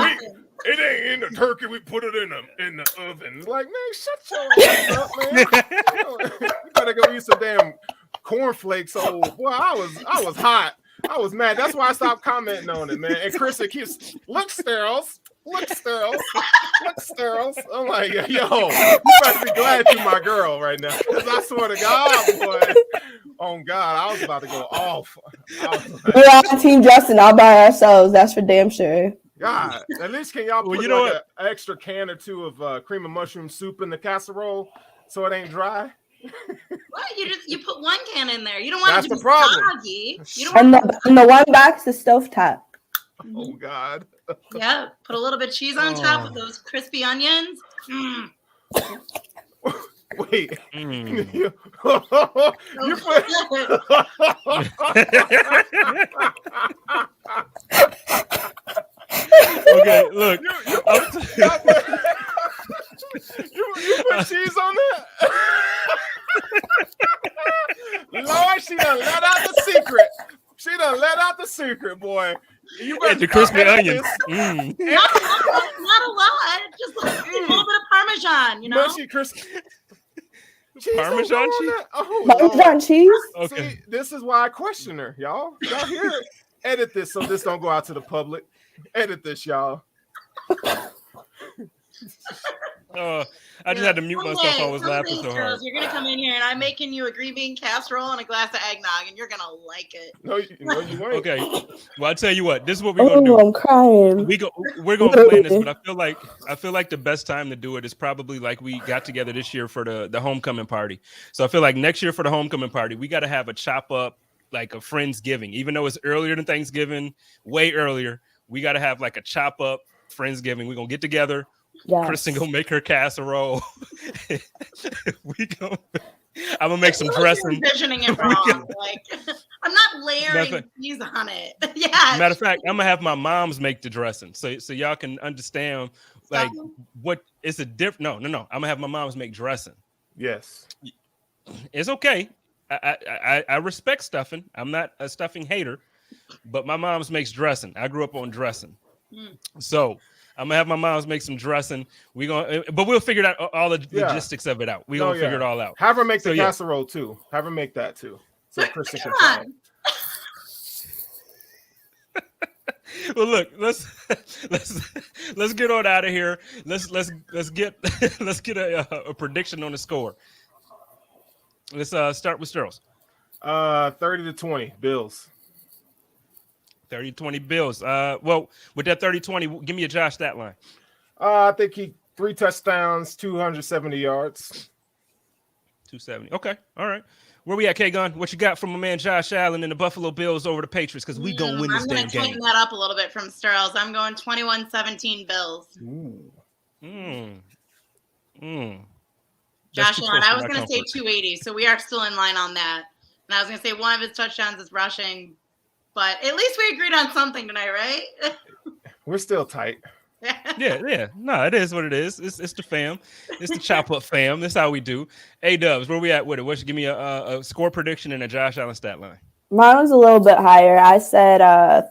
S4: It ain't in the turkey. We put it in the oven. Like, man, shut your ass up, man. You better go eat some damn cornflakes. Oh boy, I was hot. I was mad. That's why I stopped commenting on it, man. And Chris keeps look sterile. I'm like, yo, you better be glad you're my girl right now. Because I swear to God, boy. Oh God, I was about to go off.
S2: We're on Team Justin all by ourselves. That's for damn sure.
S4: God, at least can y'all put an extra can or two of cream of mushroom soup in the casserole so it ain't dry?
S3: What? You put one can in there. You don't want it to be soggy.
S2: And the one box is stovetop.
S4: Oh God.
S3: Yeah, put a little bit of cheese on top with those crispy onions.
S4: Wait. You
S1: Okay, look.
S4: You put cheese on that? Lord, she done let out the secret. Boy. You got
S1: the crispy onions.
S3: Not a lot. Just a little bit of Parmesan, you know?
S4: Mushy crispy.
S1: Parmesan cheese?
S2: Parmesan cheese?
S4: Okay. See, this is why I question her, y'all. Y'all hear it? Edit this so this don't go out to the public. Edit this, y'all.
S1: I just had to mute myself. I was laughing so hard.
S3: You're gonna come in here and I'm making you a green bean casserole and a glass of eggnog, and you're gonna like it.
S4: No, you ain't.
S1: Okay. Well, I'll tell you what. This is what we're gonna do.
S2: I'm crying.
S1: We're gonna plan this, but I feel like the best time to do it is probably like we got together this year for the homecoming party. So I feel like next year for the homecoming party, we got to have a chop up, like a Friendsgiving, even though it's earlier than Thanksgiving, way earlier. We got to have like a chop up Friendsgiving. We're gonna get together. Yes. Kristen gonna make her casserole. I'm gonna make some dressing.
S3: Envisioning it wrong. Like, I'm not layering cheese on it. Yeah.
S1: Matter of fact, I'm gonna have my mom's make the dressing, so y'all can understand like what it's a different. No. I'm gonna have my mom's make dressing.
S4: Yes,
S1: it's okay. I respect stuffing. I'm not a stuffing hater, but my mom's makes dressing. I grew up on dressing, so. I'm gonna have my mom's make some dressing. But we'll figure out all the logistics of it out. We're gonna figure it all out.
S4: Have her make the casserole too. Have her make that too. So Kristen can try it.
S1: Well, look, let's get on out of here. Let's get a prediction on the score. Let's start with Sterls.
S4: 30-20 Bills.
S1: 30-20 Bills. Well, with that 30-20, give me a Josh stat line.
S4: I think he 3 touchdowns, 270 yards.
S1: 270. Okay. All right. Where we at, K-Gun? What you got from my man Josh Allen and the Buffalo Bills over the Patriots? Because we gonna win this damn game.
S3: I'm gonna tighten that up a little bit from Sterls. I'm going 21-17 Bills. Josh Allen. I was gonna say 280, so we are still in line on that. And I was gonna say one of his touchdowns is rushing. But at least we agreed on something tonight, right?
S4: We're still tight.
S1: Yeah. No, it is what it is. It's the fam. It's the chop up fam. That's how we do. A-Dubs, where we at with it? What should give me a score prediction and a Josh Allen stat line?
S2: Mine was a little bit higher. I said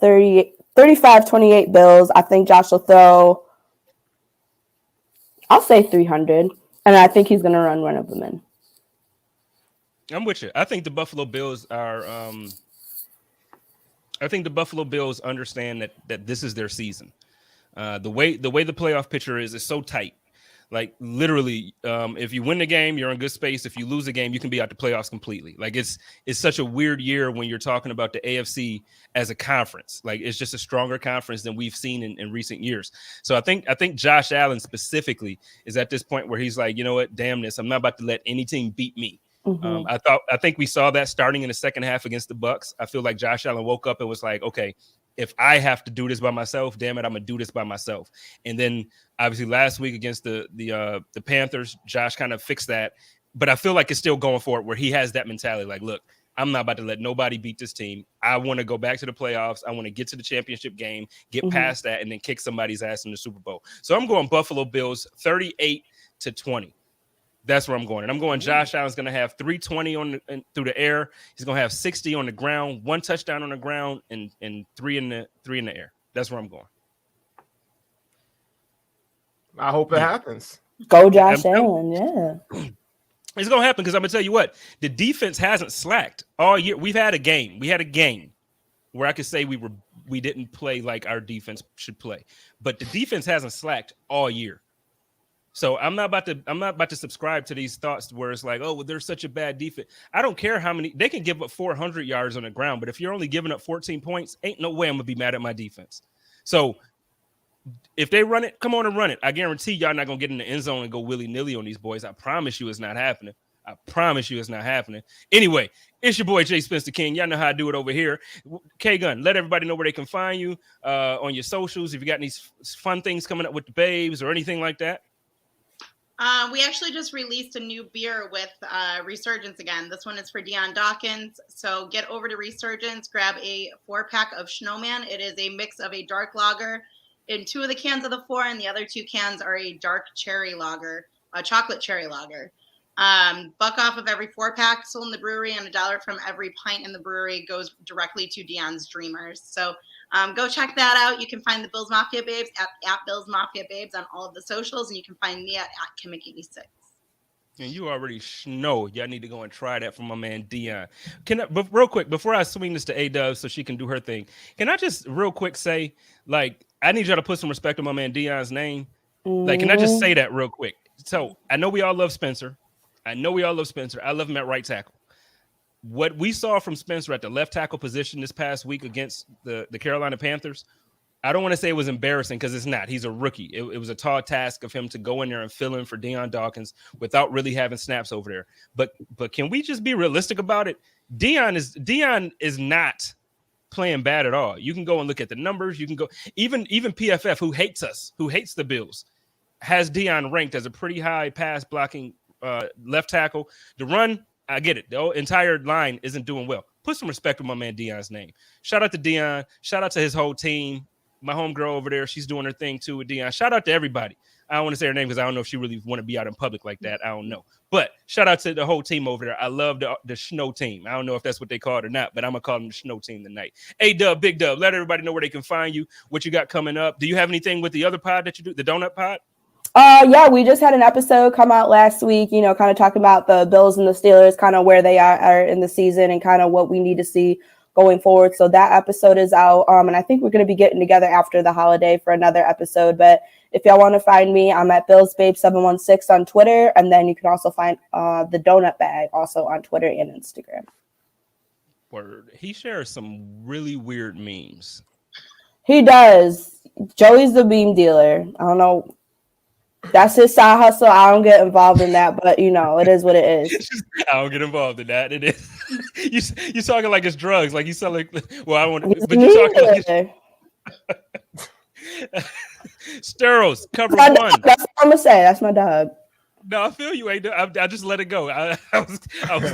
S2: 35-28 Bills. I think Josh will throw, I'll say 300. And I think he's going to run one of them in.
S1: I'm with you. I think the Buffalo Bills are I think the Buffalo Bills understand that this is their season. The way the playoff picture is so tight. Like literally, if you win the game, you're in good space. If you lose the game, you can be out the playoffs completely. Like it's such a weird year when you're talking about the AFC as a conference. Like it's just a stronger conference than we've seen in recent years. So I think Josh Allen specifically is at this point where he's like, you know what, damn this, I'm not about to let any team beat me. Mm-hmm. I think we saw that starting in the second half against the Bucs. I feel like Josh Allen woke up and was like, okay, if I have to do this by myself, damn it, I'm gonna do this by myself. And then obviously last week against the Panthers, Josh kind of fixed that. But I feel like it's still going for it where he has that mentality like, look, I'm not about to let nobody beat this team. I want to go back to the playoffs. I want to get to the championship game, get past that, and then kick somebody's ass in the Super Bowl. So I'm going Buffalo Bills 38-20. That's where I'm going. And I'm going Josh Allen's going to have 320 through the air. He's going to have 60 on the ground, 1 touchdown on the ground, and 3 in the air. That's where I'm going.
S4: I hope it happens.
S2: Go Josh Allen, yeah.
S1: It's going to happen because I'm going to tell you what. The defense hasn't slacked all year. We had a game where I could say we didn't play like our defense should play. But the defense hasn't slacked all year. So I'm not about to subscribe to these thoughts where it's like, oh, well, they're such a bad defense. I don't care how many they can give up 400 yards on the ground, but if you're only giving up 14 points, ain't no way I'm gonna be mad at my defense. So if they run it, come on and run it. I guarantee y'all not gonna get in the end zone and go willy-nilly on these boys. I promise you it's not happening. Anyway, it's your boy Jay Spencer King. Y'all know how I do it over here. K-Gun, let everybody know where they can find you on your socials. If you got any fun things coming up with the babes or anything like that.
S3: We actually just released a new beer with Resurgence again. This one is for Deion Dawkins. So get over to Resurgence, grab a 4-pack of Snowman. It is a mix of a dark lager in 2 of the cans of the 4, and the other 2 cans are a dark cherry lager, a chocolate cherry lager. $1 off of every 4-pack sold in the brewery, and $1 from every pint in the brewery goes directly to Deion's Dreamers. So go check that out. You can find the Bills Mafia Babes at Bills Mafia Babes on all of the socials, and you can find me at Kimmick86.
S1: And you already know y'all need to go and try that from my man Deion. But real quick, before I swing this to A-Dub so she can do her thing, can I just real quick say, like, I need y'all to put some respect on my man Deion's name. Like, can I just say that real quick? So I know we all love Spencer. I love him at right tackle. What we saw from Spencer at the left tackle position this past week against the Carolina Panthers, I don't want to say it was embarrassing because it's not. He's a rookie. It was a tall task of him to go in there and fill in for Deion Dawkins without really having snaps over there. But can we just be realistic about it? Deion is not playing bad at all. You can go and look at the numbers. You can go even PFF, who hates us, who hates the Bills, has Deion ranked as a pretty high pass blocking left tackle. The run, I get it. The entire line isn't doing well. Put some respect on my man Deion's name. Shout out to Deion. Shout out to his whole team. My homegirl over there, she's doing her thing too with Deion. Shout out to everybody. I don't want to say her name because I don't know if she really want to be out in public like that. I don't know. But shout out to the whole team over there. I love the Snow team. I don't know if that's what they call it or not, but I'm going to call them the Snow team tonight. A-Dub, Big Dub, let everybody know where they can find you, what you got coming up. Do you have anything with the other pod that you do, the Donut Pod?
S2: Yeah, we just had an episode come out last week, kind of talking about the Bills and the Steelers, kind of where they are in the season and kind of what we need to see going forward. So that episode is out. And I think we're going to be getting together after the holiday for another episode. But if y'all want to find me, I'm at BillsBabe716 on Twitter. And then you can also find the Donut Bag also on Twitter and Instagram.
S1: Word. He shares some really weird memes.
S2: He does. Joey's the meme dealer. I don't know. That's his side hustle. I don't get involved in that, but it is what it is.
S1: I don't get involved in that. It is. You talking like it's drugs, like you selling. Well, I want,
S2: He's
S1: but you talking like Steros cover one.
S2: That's what I'm gonna say. That's my dog.
S1: No, I feel you. I just let it go. I was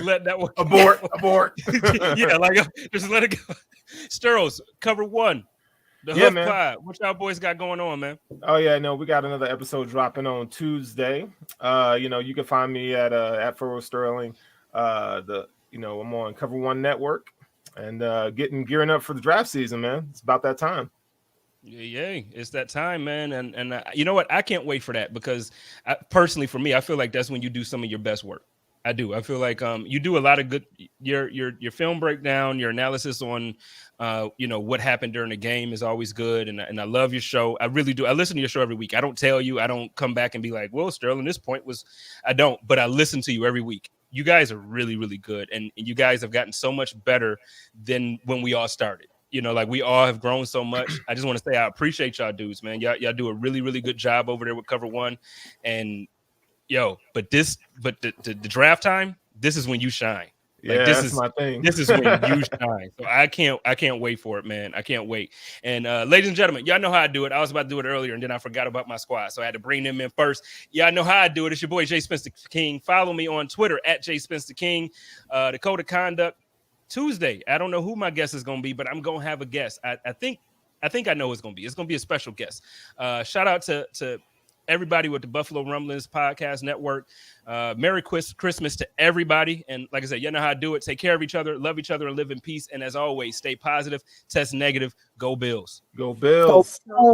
S1: letting that one
S4: abort.
S1: Yeah, like just let it go. Steros cover one. The Hoof Pod. What y'all boys got going on, man?
S4: Oh yeah, no, we got another episode dropping on Tuesday. You can find me at Furrow Sterling. I'm on Cover One Network and gearing up for the draft season, man. It's about that time.
S1: Yay. It's that time, man. And you know what? I can't wait for that because personally, for me, I feel like that's when you do some of your best work. I do. I feel like you do a lot of good. Your film breakdown, your analysis on, what happened during the game is always good. And I love your show. I really do. I listen to your show every week. I don't tell you. I don't come back and be like, well, Sterling, this point was. I don't. But I listen to you every week. You guys are really, really good, and you guys have gotten so much better than when we all started. Like we all have grown so much. I just want to say I appreciate y'all dudes, man. Y'all do a really, really good job over there with Cover One, and. But the draft time, this is when you shine. Like,
S4: this is my thing.
S1: This is when you shine. So I can't wait for it, man. I can't wait. And ladies and gentlemen, y'all know how I do it. I was about to do it earlier, and then I forgot about my squad, so I had to bring them in first. Y'all know how I do it. It's your boy Jay Spencer King. Follow me on Twitter at Jay Spencer King. The Code of Conduct Tuesday. I don't know who my guest is going to be, but I'm going to have a guest. I think I know who it's going to be. It's going to be a special guest. Shout out to everybody with the Buffalo Rumblings Podcast Network. Merry Christmas to everybody. And like I said, you know how to do it. Take care of each other, love each other, and live in peace. And as always, stay positive, test negative, go Bills.
S4: Go Bills.
S2: So